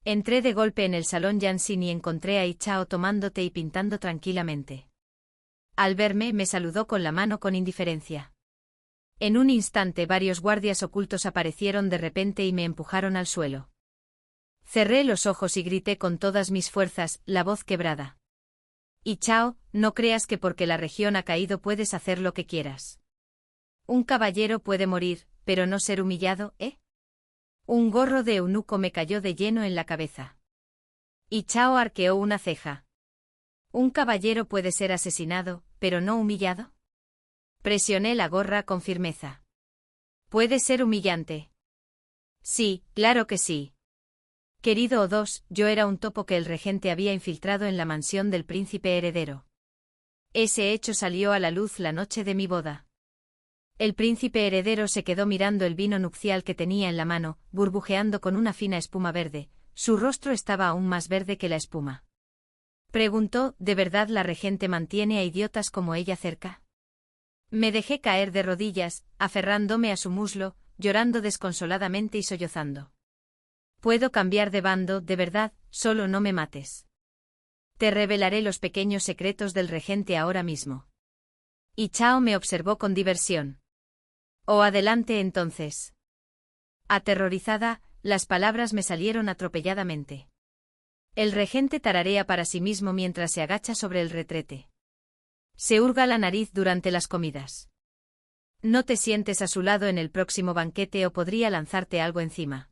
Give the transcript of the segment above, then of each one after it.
Entré de golpe en el salón Yansin y encontré a Ichao tomando té y pintando tranquilamente. Al verme, me saludó con la mano con indiferencia. En un instante varios guardias ocultos aparecieron de repente y me empujaron al suelo. Cerré los ojos y grité con todas mis fuerzas, la voz quebrada. Ichao, no creas que porque la región ha caído puedes hacer lo que quieras. Un caballero puede morir, pero no ser humillado, ¿eh? Un gorro de eunuco me cayó de lleno en la cabeza. Ichao arqueó una ceja. ¿Un caballero puede ser asesinado, pero no humillado? Presioné la gorra con firmeza. ¿Puede ser humillante? Sí, claro que sí. Querido O2, yo era un topo que el regente había infiltrado en la mansión del príncipe heredero. Ese hecho salió a la luz la noche de mi boda. El príncipe heredero se quedó mirando el vino nupcial que tenía en la mano, burbujeando con una fina espuma verde. Su rostro estaba aún más verde que la espuma. Preguntó, ¿de verdad la regente mantiene a idiotas como ella cerca? Me dejé caer de rodillas, aferrándome a su muslo, llorando desconsoladamente y sollozando. Puedo cambiar de bando, de verdad, solo no me mates. Te revelaré los pequeños secretos del regente ahora mismo. Ichao me observó con diversión. Oh, adelante entonces. Aterrorizada, las palabras me salieron atropelladamente. El regente tararea para sí mismo mientras se agacha sobre el retrete. Se hurga la nariz durante las comidas. No te sientes a su lado en el próximo banquete o podría lanzarte algo encima.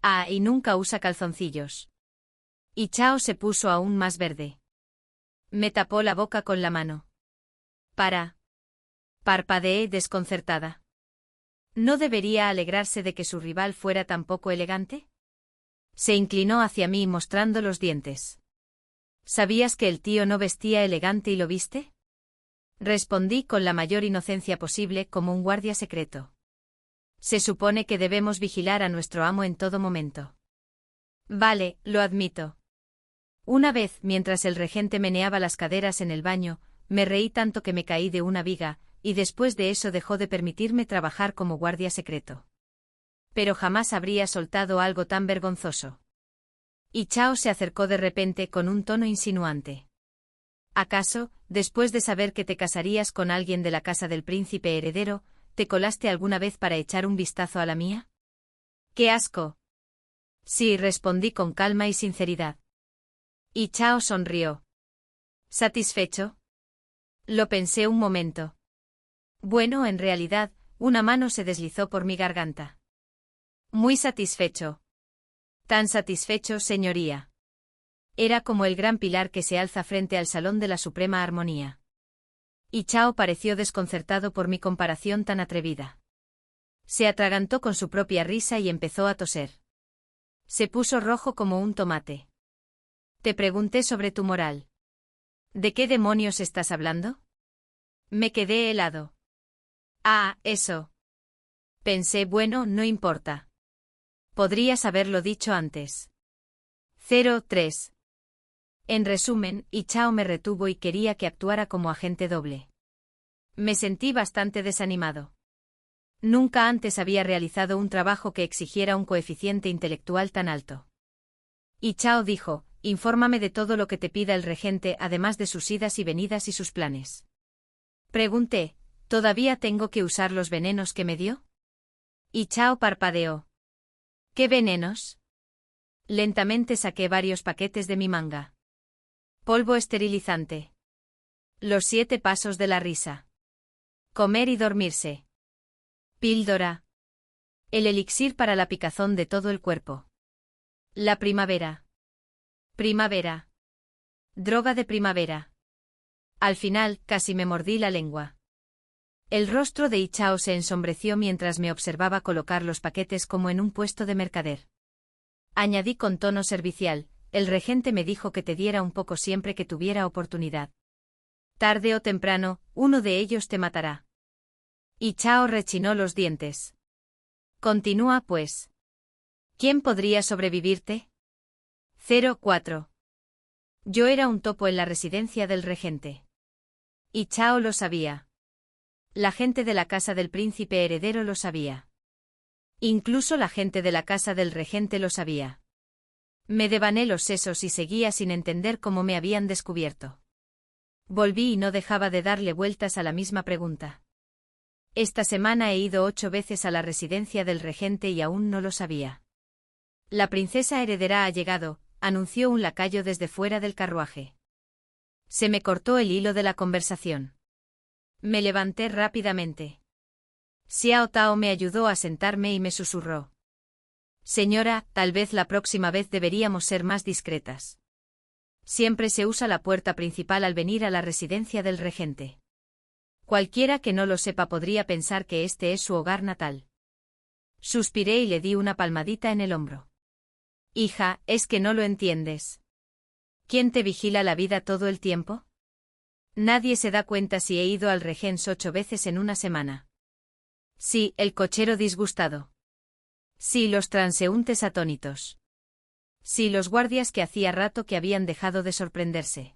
Ah, y nunca usa calzoncillos. Ichao se puso aún más verde. Me tapó la boca con la mano. Parpadeé desconcertada. ¿No debería alegrarse de que su rival fuera tan poco elegante? Se inclinó hacia mí mostrando los dientes. ¿Sabías que el tío no vestía elegante y lo viste? Respondí con la mayor inocencia posible como un guardia secreto. Se supone que debemos vigilar a nuestro amo en todo momento. Vale, lo admito. Una vez, mientras el regente meneaba las caderas en el baño, me reí tanto que me caí de una viga, y después de eso dejó de permitirme trabajar como guardia secreto. Pero jamás habría soltado algo tan vergonzoso. Ichao se acercó de repente con un tono insinuante. ¿Acaso, después de saber que te casarías con alguien de la casa del príncipe heredero, te colaste alguna vez para echar un vistazo a la mía? ¡Qué asco! Sí, respondí con calma y sinceridad. Ichao sonrió. ¿Satisfecho? Lo pensé un momento. Bueno, en realidad, una mano se deslizó por mi garganta. Muy satisfecho. Tan satisfecho, señoría. Era como el gran pilar que se alza frente al Salón de la Suprema Armonía. Ichao pareció desconcertado por mi comparación tan atrevida. Se atragantó con su propia risa y empezó a toser. Se puso rojo como un tomate. Te pregunté sobre tu moral. ¿De qué demonios estás hablando? Me quedé helado. Ah, eso. Pensé, bueno, no importa. Podrías haberlo dicho antes. 03. En resumen, Ichao me retuvo y quería que actuara como agente doble. Me sentí bastante desanimado. Nunca antes había realizado un trabajo que exigiera un coeficiente intelectual tan alto. Ichao dijo, infórmame de todo lo que te pida el regente además de sus idas y venidas y sus planes. Pregunté, ¿todavía tengo que usar los venenos que me dio? Ichao parpadeó. ¿Qué venenos? Lentamente saqué varios paquetes de mi manga. Polvo esterilizante. Los 7 pasos de la risa. Comer y dormirse. Píldora. El elixir para la picazón de todo el cuerpo. La primavera. Primavera. Droga de primavera. Al final, casi me mordí la lengua. El rostro de Ichao se ensombreció mientras me observaba colocar los paquetes como en un puesto de mercader. Añadí con tono servicial, el regente me dijo que te diera un poco siempre que tuviera oportunidad. Tarde o temprano, uno de ellos te matará. Ichao rechinó los dientes. Continúa pues. ¿Quién podría sobrevivirte? 04. Yo era un topo en la residencia del regente. Ichao lo sabía. La gente de la casa del príncipe heredero lo sabía. Incluso la gente de la casa del regente lo sabía. Me devané los sesos y seguía sin entender cómo me habían descubierto. Volví y no dejaba de darle vueltas a la misma pregunta. Esta semana he ido 8 veces a la residencia del regente y aún no lo sabía. La princesa heredera ha llegado, anunció un lacayo desde fuera del carruaje. Se me cortó el hilo de la conversación. Me levanté rápidamente. Xiao Tao me ayudó a sentarme y me susurró. Señora, tal vez la próxima vez deberíamos ser más discretas. Siempre se usa la puerta principal al venir a la residencia del regente. Cualquiera que no lo sepa podría pensar que este es su hogar natal. Suspiré y le di una palmadita en el hombro. Hija, es que no lo entiendes. ¿Quién te vigila la vida todo el tiempo? Nadie se da cuenta si he ido al Regens 8 veces en una semana. Sí, el cochero disgustado. Sí, los transeúntes atónitos. Sí, los guardias que hacía rato que habían dejado de sorprenderse.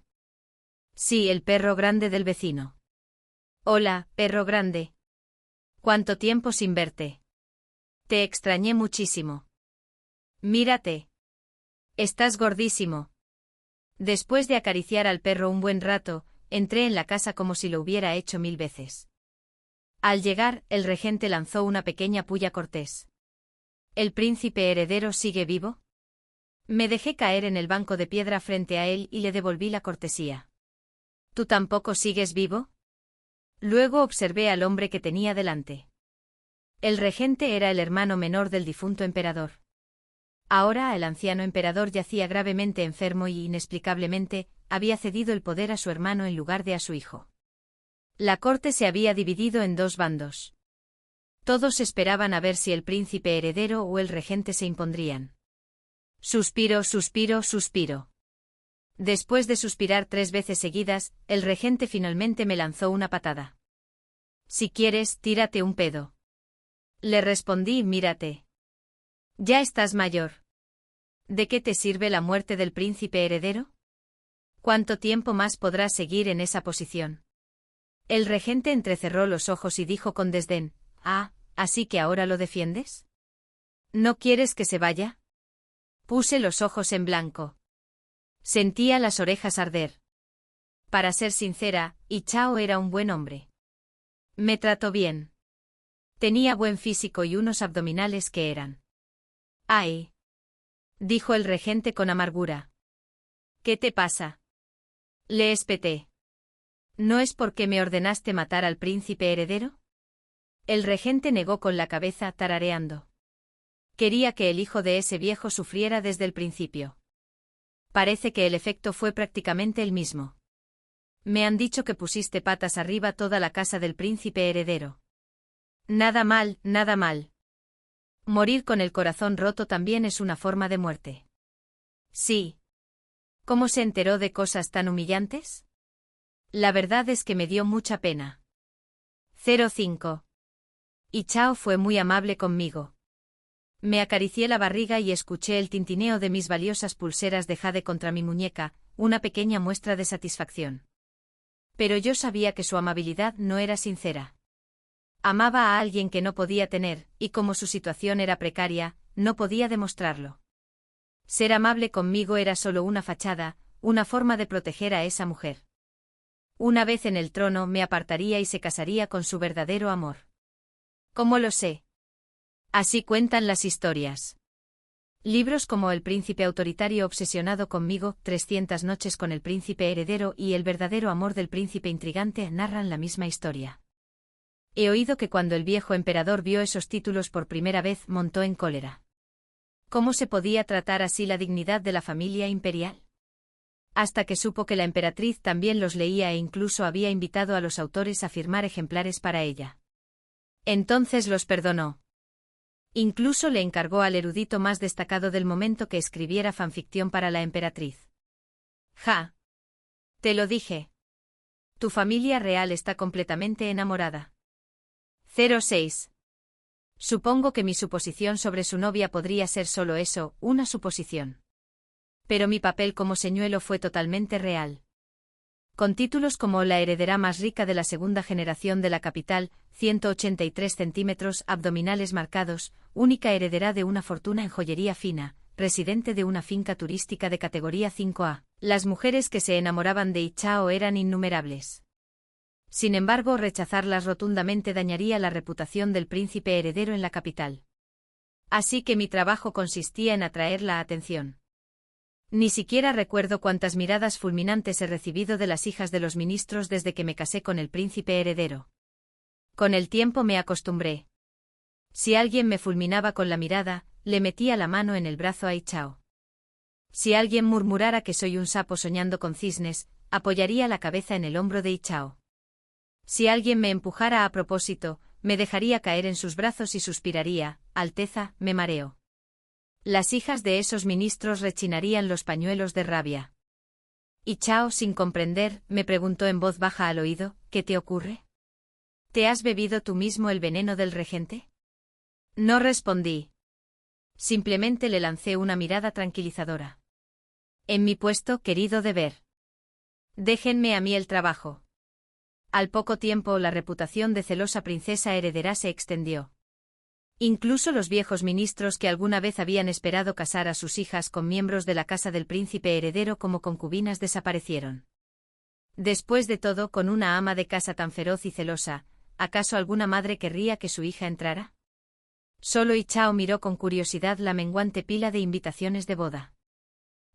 Sí, el perro grande del vecino. Hola, perro grande. ¿Cuánto tiempo sin verte? Te extrañé muchísimo. Mírate. Estás gordísimo. Después de acariciar al perro un buen rato, entré en la casa como si lo hubiera hecho 1000 veces. Al llegar, el regente lanzó una pequeña pulla cortés. ¿El príncipe heredero sigue vivo? Me dejé caer en el banco de piedra frente a él y le devolví la cortesía. ¿Tú tampoco sigues vivo? Luego observé al hombre que tenía delante. El regente era el hermano menor del difunto emperador. Ahora el anciano emperador yacía gravemente enfermo y, inexplicablemente, había cedido el poder a su hermano en lugar de a su hijo. La corte se había dividido en 2 bandos. Todos esperaban a ver si el príncipe heredero o el regente se impondrían. Suspiro, suspiro, suspiro. Después de suspirar 3 veces seguidas, el regente finalmente me lanzó una patada. Si quieres, tírate un pedo. Le respondí, mírate. Ya estás mayor. ¿De qué te sirve la muerte del príncipe heredero? ¿Cuánto tiempo más podrás seguir en esa posición? El regente entrecerró los ojos y dijo con desdén, ¿así que ahora lo defiendes? ¿No quieres que se vaya? Puse los ojos en blanco. Sentía las orejas arder. Para ser sincera, Chao era un buen hombre. Me trató bien. Tenía buen físico y unos abdominales que eran. ¡Ay! Dijo el regente con amargura. ¿Qué te pasa? Le espeté. ¿No es porque me ordenaste matar al príncipe heredero? El regente negó con la cabeza, tarareando. Quería que el hijo de ese viejo sufriera desde el principio. Parece que el efecto fue prácticamente el mismo. Me han dicho que pusiste patas arriba toda la casa del príncipe heredero. Nada mal, nada mal. Morir con el corazón roto también es una forma de muerte. Sí. ¿Cómo se enteró de cosas tan humillantes? La verdad es que me dio mucha pena. 05. Chao fue muy amable conmigo. Me acaricié la barriga y escuché el tintineo de mis valiosas pulseras de jade contra mi muñeca, una pequeña muestra de satisfacción. Pero yo sabía que su amabilidad no era sincera. Amaba a alguien que no podía tener, y como su situación era precaria, no podía demostrarlo. Ser amable conmigo era solo una fachada, una forma de proteger a esa mujer. Una vez en el trono me apartaría y se casaría con su verdadero amor. ¿Cómo lo sé? Así cuentan las historias. Libros como El príncipe autoritario obsesionado conmigo, 300 noches con el príncipe heredero y El verdadero amor del príncipe intrigante narran la misma historia. He oído que cuando el viejo emperador vio esos títulos por primera vez montó en cólera. ¿Cómo se podía tratar así la dignidad de la familia imperial? Hasta que supo que la emperatriz también los leía e incluso había invitado a los autores a firmar ejemplares para ella. Entonces los perdonó. Incluso le encargó al erudito más destacado del momento que escribiera fanficción para la emperatriz. Ja. Te lo dije. Tu familia real está completamente enamorada. 06. Supongo que mi suposición sobre su novia podría ser solo eso, una suposición. Pero mi papel como señuelo fue totalmente real. Con títulos como la heredera más rica de la segunda generación de la capital, 183 centímetros, abdominales marcados, única heredera de una fortuna en joyería fina, residente de una finca turística de categoría 5A. Las mujeres que se enamoraban de Ichao eran innumerables. Sin embargo, rechazarlas rotundamente dañaría la reputación del príncipe heredero en la capital. Así que mi trabajo consistía en atraer la atención. Ni siquiera recuerdo cuántas miradas fulminantes he recibido de las hijas de los ministros desde que me casé con el príncipe heredero. Con el tiempo me acostumbré. Si alguien me fulminaba con la mirada, le metía la mano en el brazo a Ichao. Si alguien murmurara que soy un sapo soñando con cisnes, apoyaría la cabeza en el hombro de Ichao. Si alguien me empujara a propósito, me dejaría caer en sus brazos y suspiraría: Alteza, me mareo. Las hijas de esos ministros rechinarían los pañuelos de rabia. Ichao, sin comprender, me preguntó en voz baja al oído: ¿qué te ocurre? ¿Te has bebido tú mismo el veneno del regente? No respondí. Simplemente le lancé una mirada tranquilizadora. En mi puesto, querido deber. Déjenme a mí el trabajo. Al poco tiempo, la reputación de celosa princesa heredera se extendió. Incluso los viejos ministros que alguna vez habían esperado casar a sus hijas con miembros de la casa del príncipe heredero como concubinas desaparecieron. Después de todo, con una ama de casa tan feroz y celosa, ¿acaso alguna madre querría que su hija entrara? Solo Ichao miró con curiosidad la menguante pila de invitaciones de boda.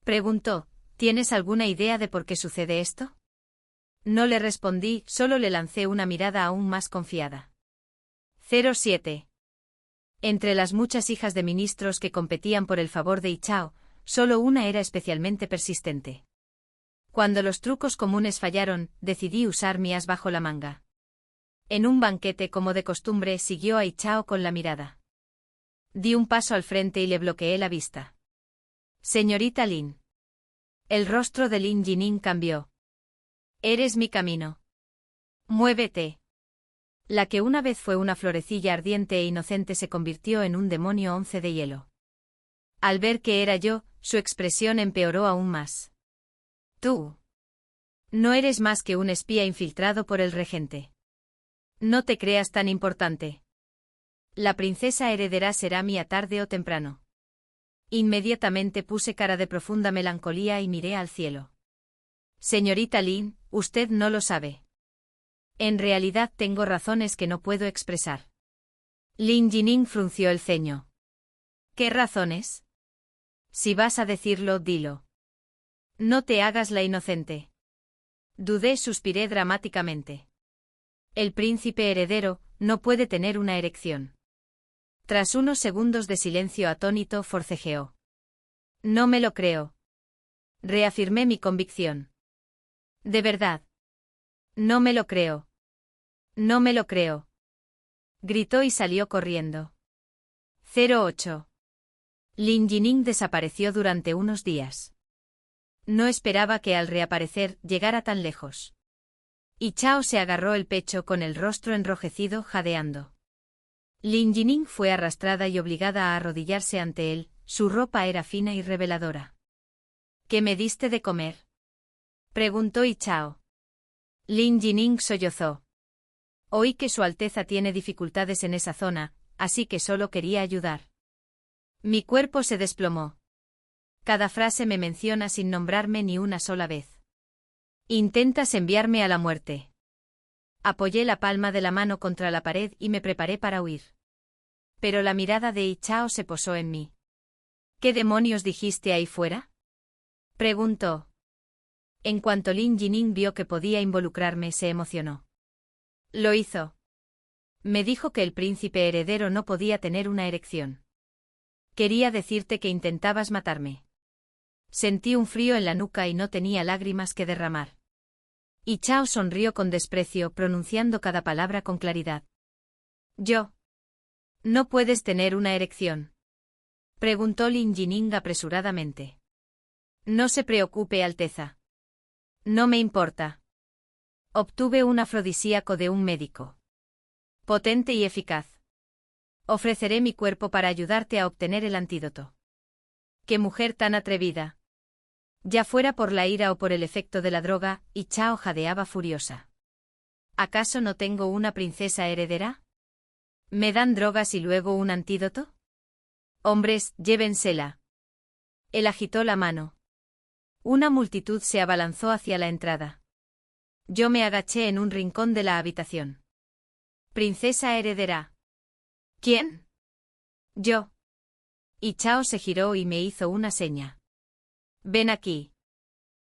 Preguntó: ¿tienes alguna idea de por qué sucede esto? No le respondí, solo le lancé una mirada aún más confiada. 07. Entre las muchas hijas de ministros que competían por el favor de Ichao, solo una era especialmente persistente. Cuando los trucos comunes fallaron, decidí usar mi as bajo la manga. En un banquete, como de costumbre, siguió a Ichao con la mirada. Di un paso al frente y le bloqueé la vista. Señorita Lin. El rostro de Lin Jining cambió. Eres mi camino. Muévete. La que una vez fue una florecilla ardiente e inocente se convirtió en un demonio 11 de hielo. Al ver que era yo, su expresión empeoró aún más. Tú. No eres más que un espía infiltrado por el regente. No te creas tan importante. La princesa heredera será mía tarde o temprano. Inmediatamente puse cara de profunda melancolía y miré al cielo. Señorita Lin, usted no lo sabe. En realidad tengo razones que no puedo expresar. Lin Jining frunció el ceño. ¿Qué razones? Si vas a decirlo, dilo. No te hagas la inocente. Dudé, suspiré dramáticamente. El príncipe heredero no puede tener una erección. Tras unos segundos de silencio atónito, forcejeó. No me lo creo. Reafirmé mi convicción. De verdad. No me lo creo. No me lo creo. Gritó y salió corriendo. 08. Lin Jining desapareció durante unos días. No esperaba que al reaparecer llegara tan lejos. Ichao se agarró el pecho con el rostro enrojecido, jadeando. Lin Jining fue arrastrada y obligada a arrodillarse ante él, su ropa era fina y reveladora. ¿Qué me diste de comer? Preguntó Ichao. Lin Jining sollozó. Oí que Su Alteza tiene dificultades en esa zona, así que solo quería ayudar. Mi cuerpo se desplomó. Cada frase me menciona sin nombrarme ni una sola vez. Intentas enviarme a la muerte. Apoyé la palma de la mano contra la pared y me preparé para huir. Pero la mirada de Ichao se posó en mí. ¿Qué demonios dijiste ahí fuera? Preguntó. En cuanto Lin Jining vio que podía involucrarme, se emocionó. Lo hizo. Me dijo que el príncipe heredero no podía tener una erección. Quería decirte que intentabas matarme. Sentí un frío en la nuca y no tenía lágrimas que derramar. Ichao sonrió con desprecio, pronunciando cada palabra con claridad. ¿Yo? ¿No puedes tener una erección? Preguntó Lin Jining apresuradamente. No se preocupe, Alteza. No me importa. Obtuve un afrodisíaco de un médico. Potente y eficaz. Ofreceré mi cuerpo para ayudarte a obtener el antídoto. ¡Qué mujer tan atrevida! Ya fuera por la ira o por el efecto de la droga, Ichao jadeaba furiosa. ¿Acaso no tengo una princesa heredera? ¿Me dan drogas y luego un antídoto? Hombres, llévensela. Él agitó la mano. Una multitud se abalanzó hacia la entrada. Yo me agaché en un rincón de la habitación. Princesa heredera. ¿Quién? Yo. Y Chao se giró y me hizo una seña. Ven aquí.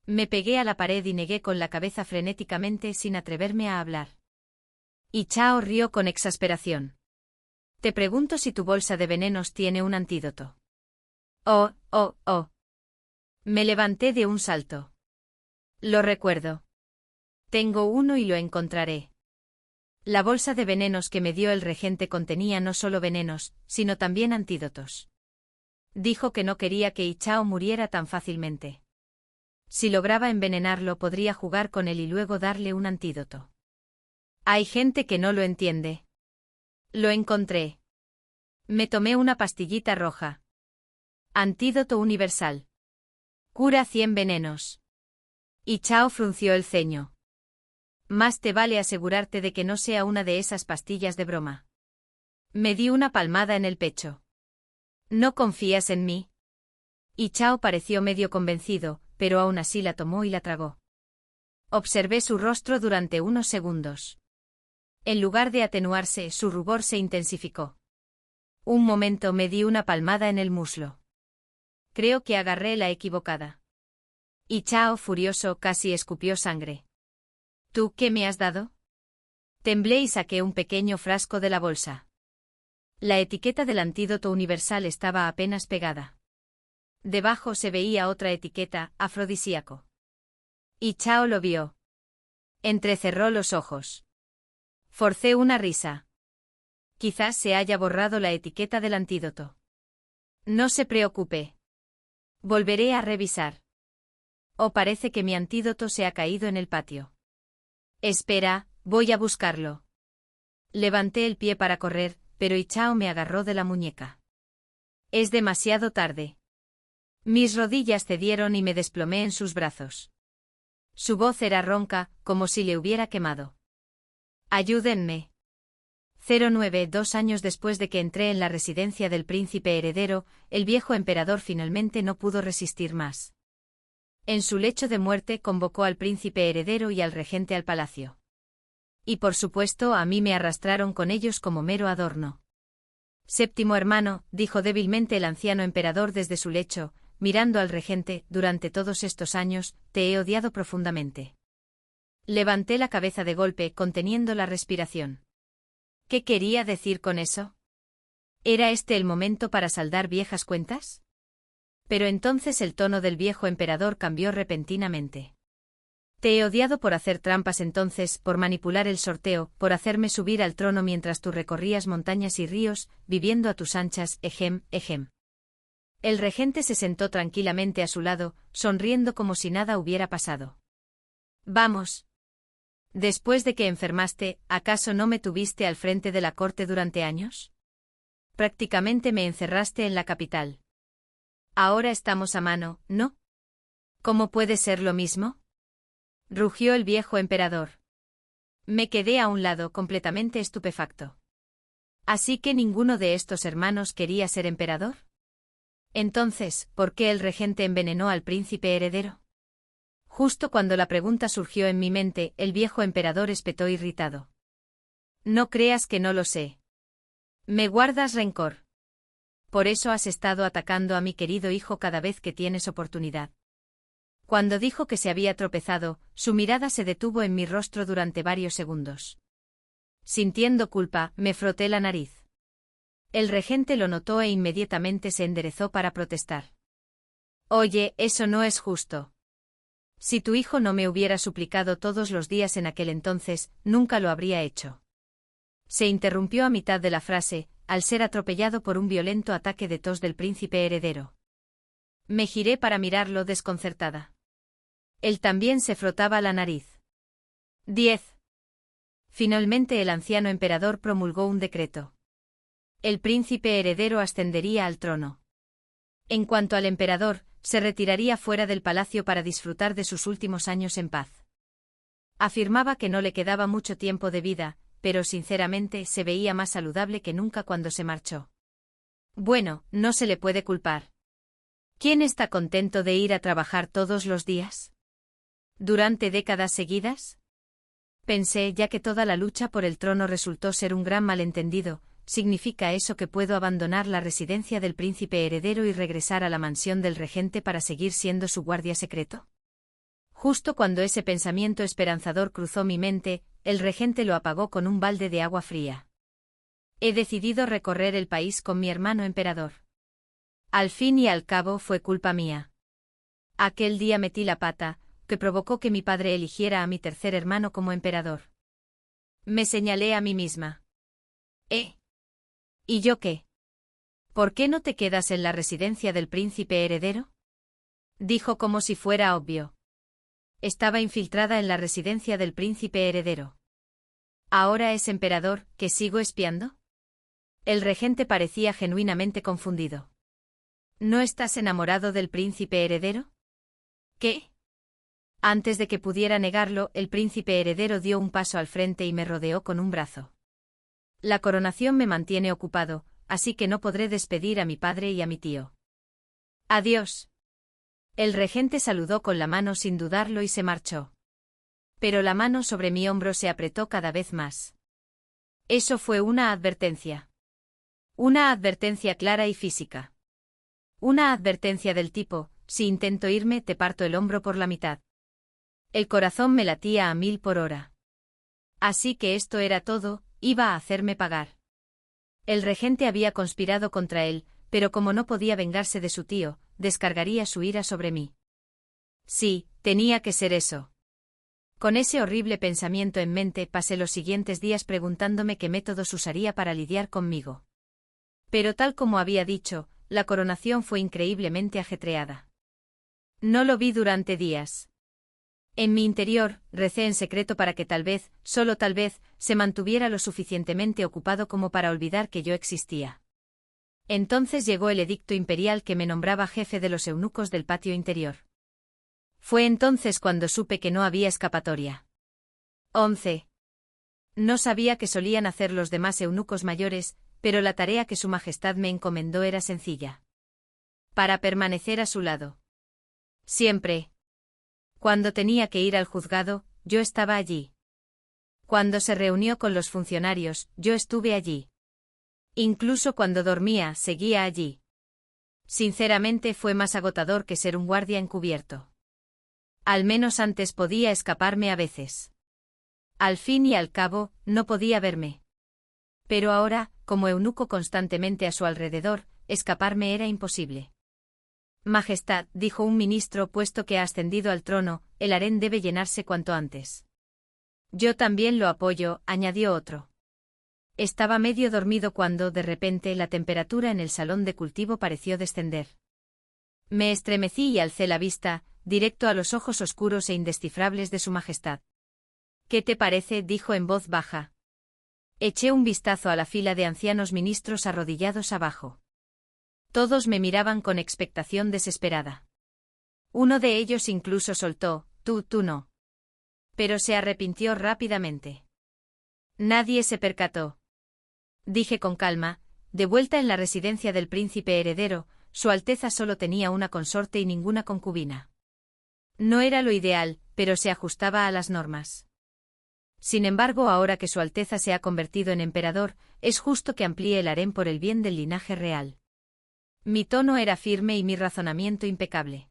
Me pegué a la pared y negué con la cabeza frenéticamente sin atreverme a hablar. Y Chao rió con exasperación. Te pregunto si tu bolsa de venenos tiene un antídoto. Oh, oh, oh. Me levanté de un salto. Lo recuerdo. Tengo uno y lo encontraré. La bolsa de venenos que me dio el regente contenía no solo venenos, sino también antídotos. Dijo que no quería que Ichao muriera tan fácilmente. Si lograba envenenarlo podría jugar con él y luego darle un antídoto. Hay gente que no lo entiende. Lo encontré. Me tomé una pastillita roja. Antídoto universal. Cura 100 venenos. Ichao frunció el ceño. Más te vale asegurarte de que no sea una de esas pastillas de broma. Me di una palmada en el pecho. ¿No confías en mí? Ichao pareció medio convencido, pero aún así la tomó y la tragó. Observé su rostro durante unos segundos. En lugar de atenuarse, su rubor se intensificó. Un momento me di una palmada en el muslo. Creo que agarré la equivocada. Ichao, furioso, casi escupió sangre. ¿Tú qué me has dado? Temblé y saqué un pequeño frasco de la bolsa. La etiqueta del antídoto universal estaba apenas pegada. Debajo se veía otra etiqueta, afrodisíaco. Ichao lo vio. Entrecerró los ojos. Forcé una risa. Quizás se haya borrado la etiqueta del antídoto. No se preocupe. Volveré a revisar. Oh, parece que mi antídoto se ha caído en el patio. Espera, voy a buscarlo. Levanté el pie para correr, pero Ichao me agarró de la muñeca. Es demasiado tarde. Mis rodillas cedieron y me desplomé en sus brazos. Su voz era ronca, como si le hubiera quemado. Ayúdenme. 09 2 años después de que entré en la residencia del príncipe heredero, el viejo emperador finalmente no pudo resistir más. En su lecho de muerte convocó al príncipe heredero y al regente al palacio. Y por supuesto a mí me arrastraron con ellos como mero adorno. Séptimo hermano, dijo débilmente el anciano emperador desde su lecho, mirando al regente, durante todos estos años, te he odiado profundamente. Levanté la cabeza de golpe, conteniendo la respiración. ¿Qué quería decir con eso? ¿Era este el momento para saldar viejas cuentas? Pero entonces el tono del viejo emperador cambió repentinamente. Te he odiado por hacer trampas entonces, por manipular el sorteo, por hacerme subir al trono mientras tú recorrías montañas y ríos, viviendo a tus anchas, ejem, ejem. El regente se sentó tranquilamente a su lado, sonriendo como si nada hubiera pasado. Vamos. Después de que enfermaste, ¿acaso no me tuviste al frente de la corte durante años? Prácticamente me encerraste en la capital. Ahora estamos a mano, ¿no? ¿Cómo puede ser lo mismo? Rugió el viejo emperador. Me quedé a un lado completamente estupefacto. ¿Así que ninguno de estos hermanos quería ser emperador? Entonces, ¿por qué el regente envenenó al príncipe heredero? Justo cuando la pregunta surgió en mi mente, el viejo emperador espetó irritado. No creas que no lo sé. Me guardas rencor. Por eso has estado atacando a mi querido hijo cada vez que tienes oportunidad. Cuando dijo que se había tropezado, su mirada se detuvo en mi rostro durante varios segundos. Sintiendo culpa, me froté la nariz. El regente lo notó e inmediatamente se enderezó para protestar. Oye, eso no es justo. Si tu hijo no me hubiera suplicado todos los días en aquel entonces, nunca lo habría hecho. Se interrumpió a mitad de la frase, al ser atropellado por un violento ataque de tos del príncipe heredero. Me giré para mirarlo desconcertada. Él también se frotaba la nariz. 10. Finalmente el anciano emperador promulgó un decreto. El príncipe heredero ascendería al trono. En cuanto al emperador, se retiraría fuera del palacio para disfrutar de sus últimos años en paz. Afirmaba que no le quedaba mucho tiempo de vida, pero sinceramente se veía más saludable que nunca cuando se marchó. Bueno, no se le puede culpar. ¿Quién está contento de ir a trabajar todos los días? ¿Durante décadas seguidas? Pensé, ya que toda la lucha por el trono resultó ser un gran malentendido, ¿significa eso que puedo abandonar la residencia del príncipe heredero y regresar a la mansión del regente para seguir siendo su guardia secreto? Justo cuando ese pensamiento esperanzador cruzó mi mente, el regente lo apagó con un balde de agua fría. He decidido recorrer el país con mi hermano emperador. Al fin y al cabo fue culpa mía. Aquel día metí la pata, que provocó que mi padre eligiera a mi tercer hermano como emperador. Me señalé a mí misma. ¿Y yo qué? ¿Por qué no te quedas en la residencia del príncipe heredero? Dijo como si fuera obvio. Estaba infiltrada en la residencia del príncipe heredero. ¿Ahora es emperador, que sigo espiando? El regente parecía genuinamente confundido. ¿No estás enamorado del príncipe heredero? ¿Qué? Antes de que pudiera negarlo, el príncipe heredero dio un paso al frente y me rodeó con un brazo. La coronación me mantiene ocupado, así que no podré despedir a mi padre y a mi tío. Adiós. El regente saludó con la mano sin dudarlo y se marchó. Pero la mano sobre mi hombro se apretó cada vez más. Eso fue una advertencia. Una advertencia clara y física. Una advertencia del tipo, si intento irme te parto el hombro por la mitad. El corazón me latía a 1000 por hora. Así que esto era todo, iba a hacerme pagar. El regente había conspirado contra él, pero como no podía vengarse de su tío, descargaría su ira sobre mí. Sí, tenía que ser eso. Con ese horrible pensamiento en mente pasé los siguientes días preguntándome qué métodos usaría para lidiar conmigo. Pero tal como había dicho, la coronación fue increíblemente ajetreada. No lo vi durante días. En mi interior, recé en secreto para que tal vez, solo tal vez, se mantuviera lo suficientemente ocupado como para olvidar que yo existía. Entonces llegó el edicto imperial que me nombraba jefe de los eunucos del patio interior. Fue entonces cuando supe que no había escapatoria. 11. No sabía qué solían hacer los demás eunucos mayores, pero la tarea que su majestad me encomendó era sencilla. Para permanecer a su lado. Siempre. Cuando tenía que ir al juzgado, yo estaba allí. Cuando se reunió con los funcionarios, yo estuve allí. Incluso cuando dormía, seguía allí. Sinceramente fue más agotador que ser un guardia encubierto. Al menos antes podía escaparme a veces. Al fin y al cabo, no podía verme. Pero ahora, como eunuco constantemente a su alrededor, escaparme era imposible. Majestad, dijo un ministro, puesto que ha ascendido al trono, el harén debe llenarse cuanto antes. Yo también lo apoyo, añadió otro. Estaba medio dormido cuando, de repente, la temperatura en el salón de cultivo pareció descender. Me estremecí y alcé la vista, directo a los ojos oscuros e indescifrables de su majestad. ¿Qué te parece?, dijo en voz baja. Eché un vistazo a la fila de ancianos ministros arrodillados abajo. Todos me miraban con expectación desesperada. Uno de ellos incluso soltó, tú no. Pero se arrepintió rápidamente. Nadie se percató. Dije con calma, de vuelta en la residencia del príncipe heredero, Su Alteza solo tenía una consorte y ninguna concubina. No era lo ideal, pero se ajustaba a las normas. Sin embargo, ahora que Su Alteza se ha convertido en emperador, es justo que amplíe el harén por el bien del linaje real. Mi tono era firme y mi razonamiento impecable.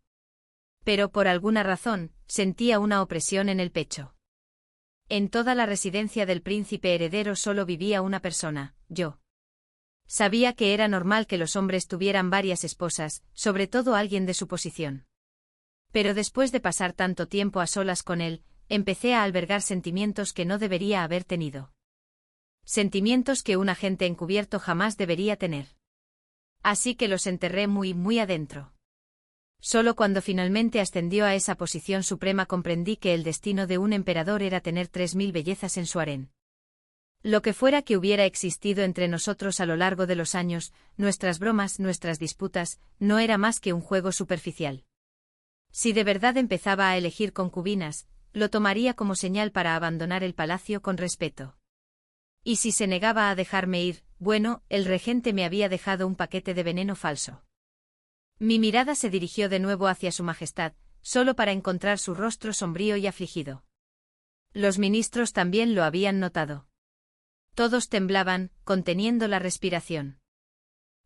Pero por alguna razón, sentía una opresión en el pecho. En toda la residencia del príncipe heredero solo vivía una persona, yo. Sabía que era normal que los hombres tuvieran varias esposas, sobre todo alguien de su posición. Pero después de pasar tanto tiempo a solas con él, empecé a albergar sentimientos que no debería haber tenido. Sentimientos que un agente encubierto jamás debería tener. Así que los enterré muy adentro. Solo cuando finalmente ascendió a esa posición suprema comprendí que el destino de un emperador era tener 3000 bellezas en su harén. Lo que fuera que hubiera existido entre nosotros a lo largo de los años, nuestras bromas, nuestras disputas, no era más que un juego superficial. Si de verdad empezaba a elegir concubinas, lo tomaría como señal para abandonar el palacio con respeto. Y si se negaba a dejarme ir, bueno, el regente me había dejado un paquete de veneno falso. Mi mirada se dirigió de nuevo hacia su majestad, solo para encontrar su rostro sombrío y afligido. Los ministros también lo habían notado. Todos temblaban, conteniendo la respiración.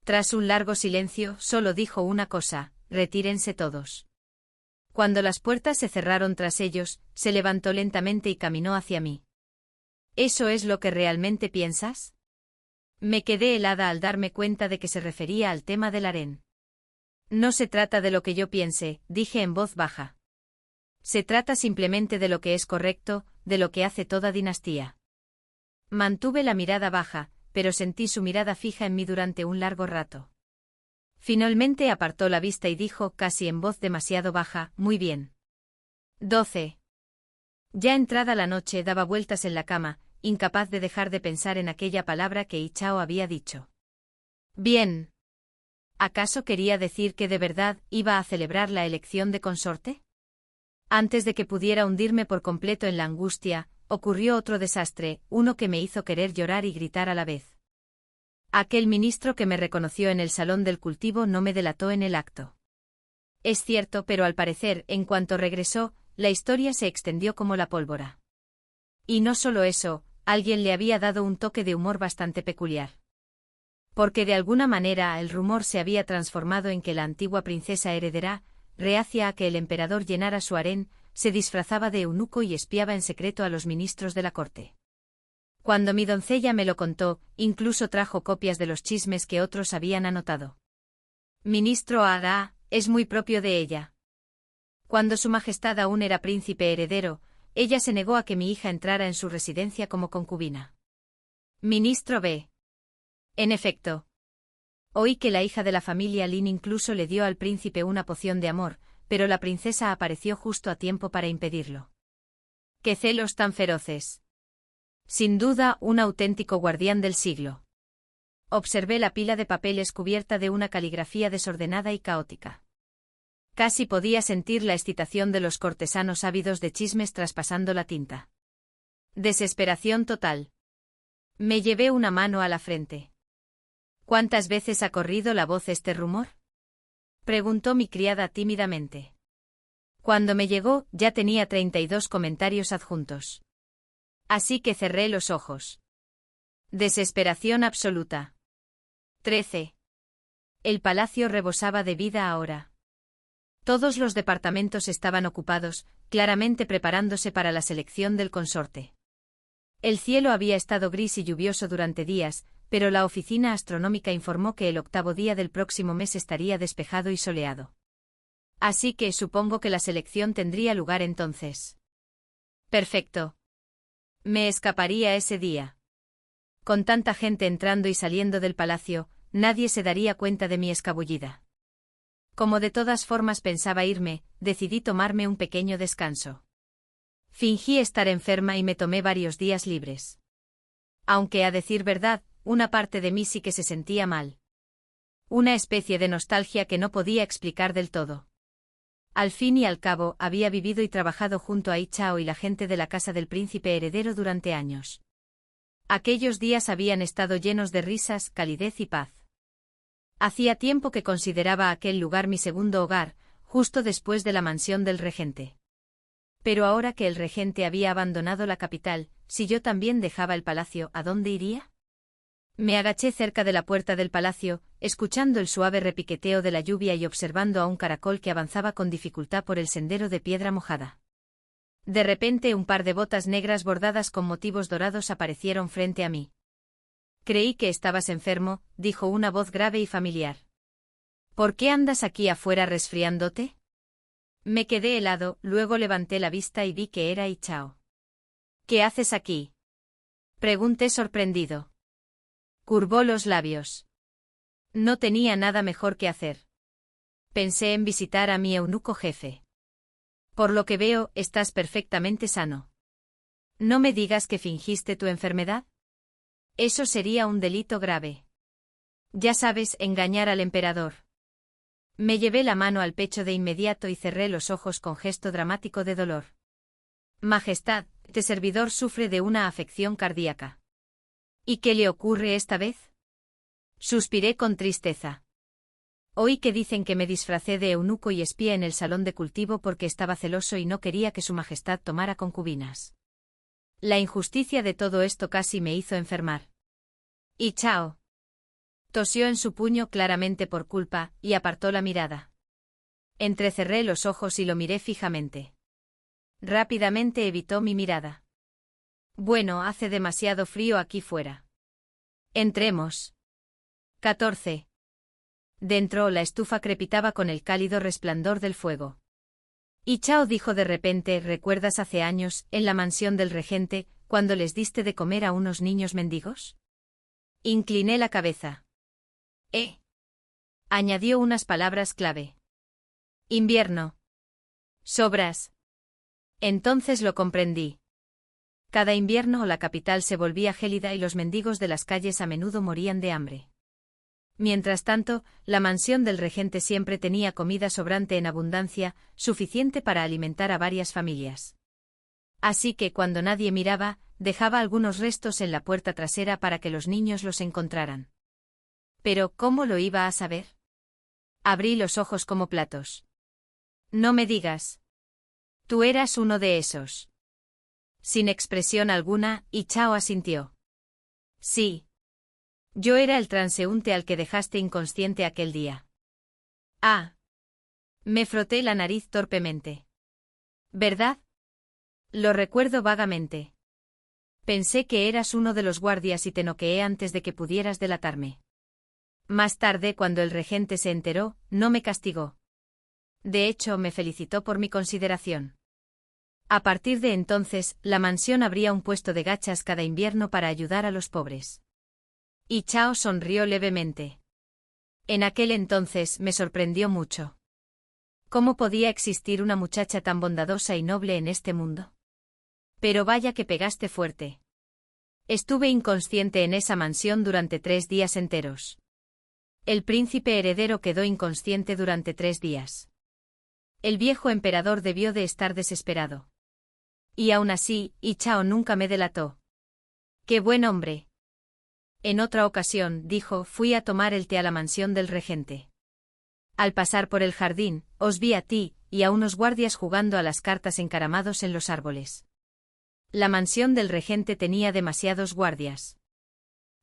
Tras un largo silencio, solo dijo una cosa: retírense todos. Cuando las puertas se cerraron tras ellos, se levantó lentamente y caminó hacia mí. ¿Eso es lo que realmente piensas? Me quedé helada al darme cuenta de que se refería al tema del harén. No se trata de lo que yo piense, dije en voz baja. Se trata simplemente de lo que es correcto, de lo que hace toda dinastía. Mantuve la mirada baja, pero sentí su mirada fija en mí durante un largo rato. Finalmente apartó la vista y dijo, casi en voz demasiado baja, muy bien. 12. Ya entrada la noche daba vueltas en la cama, incapaz de dejar de pensar en aquella palabra que Ichao había dicho. Bien. ¿Acaso quería decir que de verdad iba a celebrar la elección de consorte? Antes de que pudiera hundirme por completo en la angustia, ocurrió otro desastre, uno que me hizo querer llorar y gritar a la vez. Aquel ministro que me reconoció en el salón del cultivo no me delató en el acto. Es cierto, pero al parecer, en cuanto regresó, la historia se extendió como la pólvora. Y no solo eso, alguien le había dado un toque de humor bastante peculiar. Porque de alguna manera el rumor se había transformado en que la antigua princesa heredera, reacia a que el emperador llenara su harén, se disfrazaba de eunuco y espiaba en secreto a los ministros de la corte. Cuando mi doncella me lo contó, incluso trajo copias de los chismes que otros habían anotado. Ministro Ada, es muy propio de ella. Cuando su majestad aún era príncipe heredero, ella se negó a que mi hija entrara en su residencia como concubina. Ministro B. En efecto. Oí que la hija de la familia Lin incluso le dio al príncipe una poción de amor, pero la princesa apareció justo a tiempo para impedirlo. ¡Qué celos tan feroces! Sin duda, un auténtico guardián del siglo. Observé la pila de papeles cubierta de una caligrafía desordenada y caótica. Casi podía sentir la excitación de los cortesanos ávidos de chismes traspasando la tinta. Desesperación total. Me llevé una mano a la frente. ¿Cuántas veces ha corrido la voz este rumor? Preguntó mi criada tímidamente. Cuando me llegó, ya tenía 32 comentarios adjuntos. Así que cerré los ojos. Desesperación absoluta. 13. El palacio rebosaba de vida ahora. Todos los departamentos estaban ocupados, claramente preparándose para la selección del consorte. El cielo había estado gris y lluvioso durante días, pero la oficina astronómica informó que el 8º día del próximo mes estaría despejado y soleado. Así que supongo que la selección tendría lugar entonces. Perfecto. Me escaparía ese día. Con tanta gente entrando y saliendo del palacio, nadie se daría cuenta de mi escabullida. Como de todas formas pensaba irme, decidí tomarme un pequeño descanso. Fingí estar enferma y me tomé varios días libres. Aunque, a decir verdad, una parte de mí sí que se sentía mal. Una especie de nostalgia que no podía explicar del todo. Al fin y al cabo, había vivido y trabajado junto a Ichao y la gente de la casa del príncipe heredero durante años. Aquellos días habían estado llenos de risas, calidez y paz. Hacía tiempo que consideraba aquel lugar mi segundo hogar, justo después de la mansión del regente. Pero ahora que el regente había abandonado la capital, si yo también dejaba el palacio, ¿a dónde iría? Me agaché cerca de la puerta del palacio, escuchando el suave repiqueteo de la lluvia y observando a un caracol que avanzaba con dificultad por el sendero de piedra mojada. De repente un par de botas negras bordadas con motivos dorados aparecieron frente a mí. Creí que estabas enfermo, dijo una voz grave y familiar. ¿Por qué andas aquí afuera resfriándote? Me quedé helado, luego levanté la vista y vi que era Ichao. ¿Qué haces aquí? Pregunté sorprendido. Curvó los labios. No tenía nada mejor que hacer. Pensé en visitar a mi eunuco jefe. Por lo que veo, estás perfectamente sano. No me digas que fingiste tu enfermedad. Eso sería un delito grave. Ya sabes, engañar al emperador. Me llevé la mano al pecho de inmediato y cerré los ojos con gesto dramático de dolor. Majestad, este servidor sufre de una afección cardíaca. ¿Y qué le ocurre esta vez? Suspiré con tristeza. Oí que dicen que me disfracé de eunuco y espía en el salón de cultivo porque estaba celoso y no quería que su majestad tomara concubinas. La injusticia de todo esto casi me hizo enfermar. Y Chao. Tosió en su puño claramente por culpa, y apartó la mirada. Entrecerré los ojos y lo miré fijamente. Rápidamente evitó mi mirada. Bueno, hace demasiado frío aquí fuera. Entremos. 14. Dentro la estufa crepitaba con el cálido resplandor del fuego. Y Chao dijo de repente, ¿recuerdas hace años, en la mansión del regente, cuando les diste de comer a unos niños mendigos? Incliné la cabeza. Añadió unas palabras clave. Invierno. Sobras. Entonces lo comprendí. Cada invierno la capital se volvía gélida y los mendigos de las calles a menudo morían de hambre. Mientras tanto, la mansión del regente siempre tenía comida sobrante en abundancia, suficiente para alimentar a varias familias. Así que cuando nadie miraba, dejaba algunos restos en la puerta trasera para que los niños los encontraran. Pero, ¿cómo lo iba a saber? Abrí los ojos como platos. No me digas. Tú eras uno de esos. Sin expresión alguna, y Chao asintió. Sí. Yo era el transeúnte al que dejaste inconsciente aquel día. Ah. Me froté la nariz torpemente. ¿Verdad? Lo recuerdo vagamente. Pensé que eras uno de los guardias y te noqueé antes de que pudieras delatarme. Más tarde, cuando el regente se enteró, no me castigó. De hecho, me felicitó por mi consideración. A partir de entonces, la mansión abría un puesto de gachas cada invierno para ayudar a los pobres. Y Chao sonrió levemente. En aquel entonces me sorprendió mucho. ¿Cómo podía existir una muchacha tan bondadosa y noble en este mundo? Pero vaya que pegaste fuerte. Estuve inconsciente en esa mansión durante 3 días enteros. El príncipe heredero quedó inconsciente durante 3 días. El viejo emperador debió de estar desesperado. Y aún así, Chao nunca me delató. ¡Qué buen hombre! En otra ocasión, dijo, fui a tomar el té a la mansión del regente. Al pasar por el jardín, os vi a ti, y a unos guardias jugando a las cartas encaramados en los árboles. La mansión del regente tenía demasiados guardias.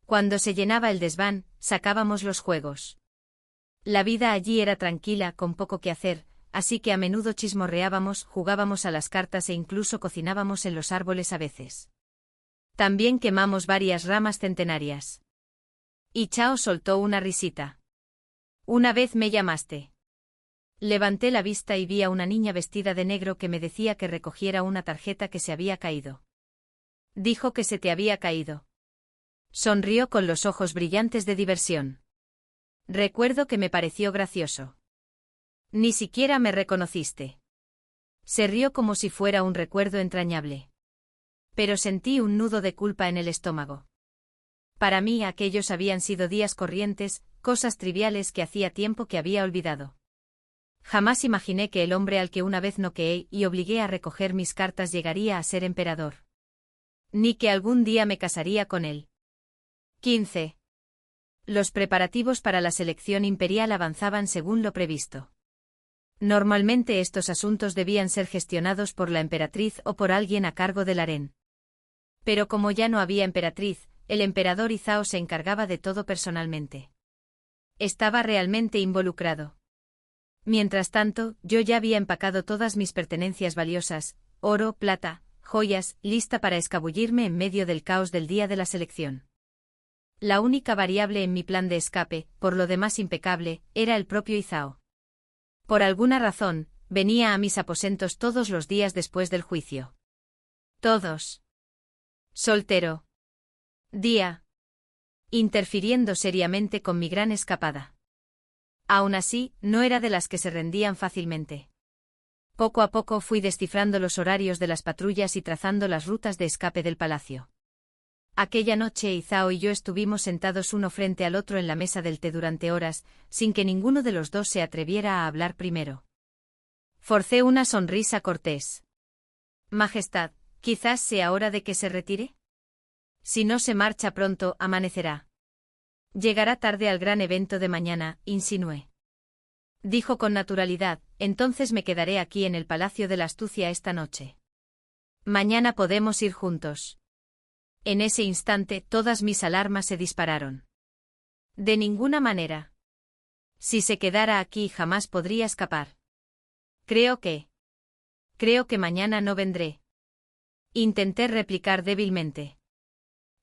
Cuando se llenaba el desván, sacábamos los juegos. La vida allí era tranquila, con poco que hacer, así que a menudo chismorreábamos, jugábamos a las cartas e incluso cocinábamos en los árboles a veces. También quemamos varias ramas centenarias. Y Chao soltó una risita. Una vez me llamaste. Levanté la vista y vi a una niña vestida de negro que me decía que recogiera una tarjeta que se había caído. Dijo que se te había caído. Sonrió con los ojos brillantes de diversión. Recuerdo que me pareció gracioso. Ni siquiera me reconociste. Se rió como si fuera un recuerdo entrañable. Pero sentí un nudo de culpa en el estómago. Para mí aquellos habían sido días corrientes, cosas triviales que hacía tiempo que había olvidado. Jamás imaginé que el hombre al que una vez noqueé y obligué a recoger mis cartas llegaría a ser emperador. Ni que algún día me casaría con él. 15. Los preparativos para la selección imperial avanzaban según lo previsto. Normalmente estos asuntos debían ser gestionados por la emperatriz o por alguien a cargo del harén. Pero como ya no había emperatriz, el emperador Izao se encargaba de todo personalmente. Estaba realmente involucrado. Mientras tanto, yo ya había empacado todas mis pertenencias valiosas, oro, plata, joyas, lista para escabullirme en medio del caos del día de la selección. La única variable en mi plan de escape, por lo demás impecable, era el propio Izao. Por alguna razón, venía a mis aposentos todos los días después del juicio. Todos. Soltero. Día. Interfiriendo seriamente con mi gran escapada. Aún así, no era de las que se rendían fácilmente. Poco a poco fui descifrando los horarios de las patrullas y trazando las rutas de escape del palacio. Aquella noche Izao y yo estuvimos sentados uno frente al otro en la mesa del té durante horas, sin que ninguno de los dos se atreviera a hablar primero. Forcé una sonrisa cortés. Majestad, ¿quizás sea hora de que se retire? Si no se marcha pronto, amanecerá. Llegará tarde al gran evento de mañana, insinué. Dijo con naturalidad, entonces me quedaré aquí en el Palacio de la Astucia esta noche. Mañana podemos ir juntos. En ese instante todas mis alarmas se dispararon. De ninguna manera. Si se quedara aquí jamás podría escapar. Creo que mañana no vendré. Intenté replicar débilmente.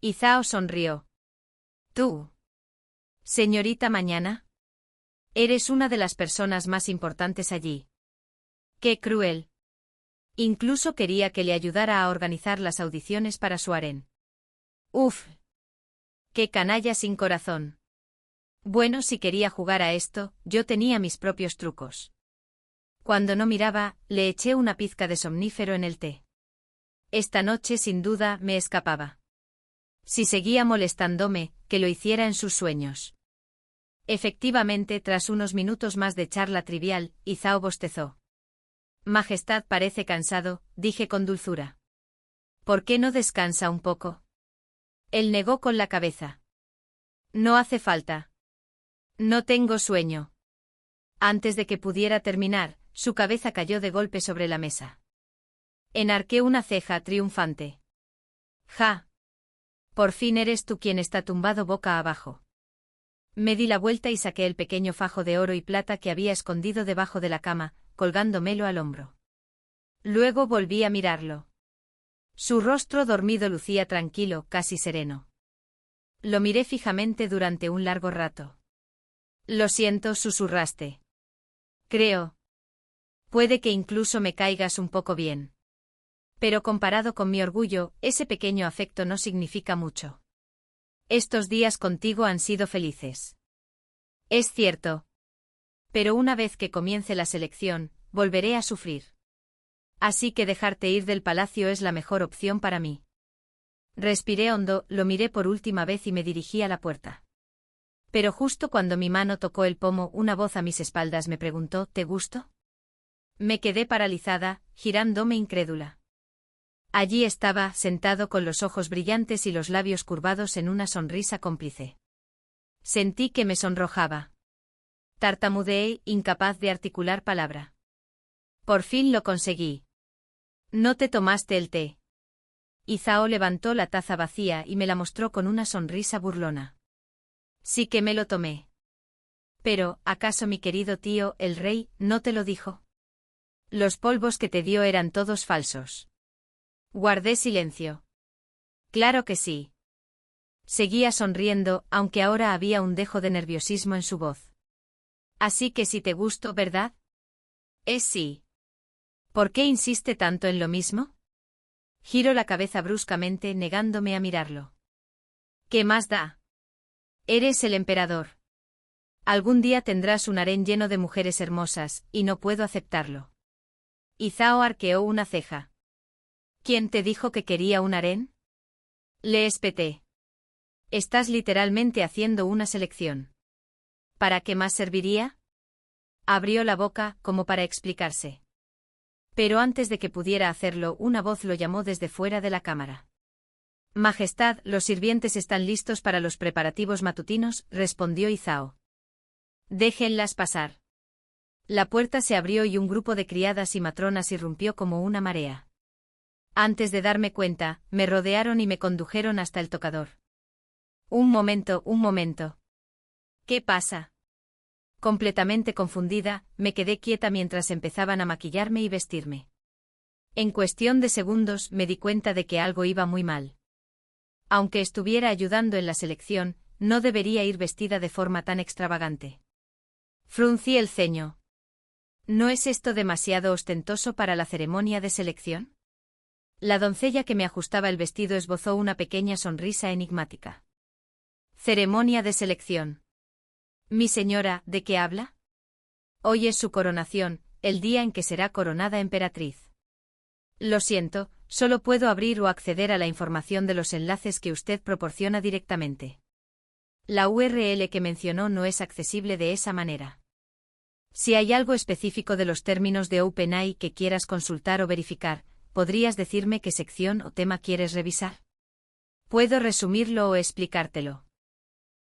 Y Zhao sonrió. ¿Tú? Señorita Mañana. Eres una de las personas más importantes allí. ¡Qué cruel! Incluso quería que le ayudara a organizar las audiciones para su harén. ¡Uf! ¡Qué canalla sin corazón! Bueno, si quería jugar a esto, yo tenía mis propios trucos. Cuando no miraba, le eché una pizca de somnífero en el té. Esta noche sin duda me escapaba. Si seguía molestándome, que lo hiciera en sus sueños. Efectivamente, tras unos minutos más de charla trivial, Zhao bostezó. Majestad parece cansado, dije con dulzura. ¿Por qué no descansa un poco? Él negó con la cabeza. No hace falta. No tengo sueño. Antes de que pudiera terminar, su cabeza cayó de golpe sobre la mesa. Enarqué una ceja triunfante. Ja. Por fin eres tú quien está tumbado boca abajo. Me di la vuelta y saqué el pequeño fajo de oro y plata que había escondido debajo de la cama, colgándomelo al hombro. Luego volví a mirarlo. Su rostro dormido lucía tranquilo, casi sereno. Lo miré fijamente durante un largo rato. Lo siento, susurraste. Creo. Puede que incluso me caigas un poco bien. Pero comparado con mi orgullo, ese pequeño afecto no significa mucho. Estos días contigo han sido felices. Es cierto. Pero una vez que comience la selección, volveré a sufrir. Así que dejarte ir del palacio es la mejor opción para mí. Respiré hondo, lo miré por última vez y me dirigí a la puerta. Pero justo cuando mi mano tocó el pomo, una voz a mis espaldas me preguntó, ¿te gusto? Me quedé paralizada, girándome incrédula. Allí estaba, sentado con los ojos brillantes y los labios curvados en una sonrisa cómplice. Sentí que me sonrojaba. Tartamudeé, incapaz de articular palabra. Por fin lo conseguí. ¿No te tomaste el té? Zhao levantó la taza vacía y me la mostró con una sonrisa burlona. Sí que me lo tomé. Pero, ¿acaso mi querido tío, el rey, no te lo dijo? Los polvos que te dio eran todos falsos. Guardé silencio. Claro que sí. Seguía sonriendo, aunque ahora había un dejo de nerviosismo en su voz. Así que sí te gusto, ¿verdad? Es sí. ¿Por qué insiste tanto en lo mismo? Giro la cabeza bruscamente, negándome a mirarlo. ¿Qué más da? Eres el emperador. Algún día tendrás un harén lleno de mujeres hermosas, y no puedo aceptarlo. Zhao arqueó una ceja. ¿Quién te dijo que quería un harén? Le espeté. Estás literalmente haciendo una selección. ¿Para qué más serviría? Abrió la boca, como para explicarse. Pero antes de que pudiera hacerlo, una voz lo llamó desde fuera de la cámara. Majestad, los sirvientes están listos para los preparativos matutinos, respondió Zhao. Déjenlas pasar. La puerta se abrió y un grupo de criadas y matronas irrumpió como una marea. Antes de darme cuenta, me rodearon y me condujeron hasta el tocador. Un momento. ¿Qué pasa? Completamente confundida, me quedé quieta mientras empezaban a maquillarme y vestirme. En cuestión de segundos me di cuenta de que algo iba muy mal. Aunque estuviera ayudando en la selección, no debería ir vestida de forma tan extravagante. Fruncí el ceño. ¿No es esto demasiado ostentoso para la ceremonia de selección? La doncella que me ajustaba el vestido esbozó una pequeña sonrisa enigmática. Ceremonia de selección. Mi señora, ¿de qué habla? Hoy es su coronación, el día en que será coronada emperatriz. Lo siento, solo puedo abrir o acceder a la información de los enlaces que usted proporciona directamente. La URL que mencionó no es accesible de esa manera. Si hay algo específico de los términos de OpenAI que quieras consultar o verificar, ¿podrías decirme qué sección o tema quieres revisar? Puedo resumirlo o explicártelo.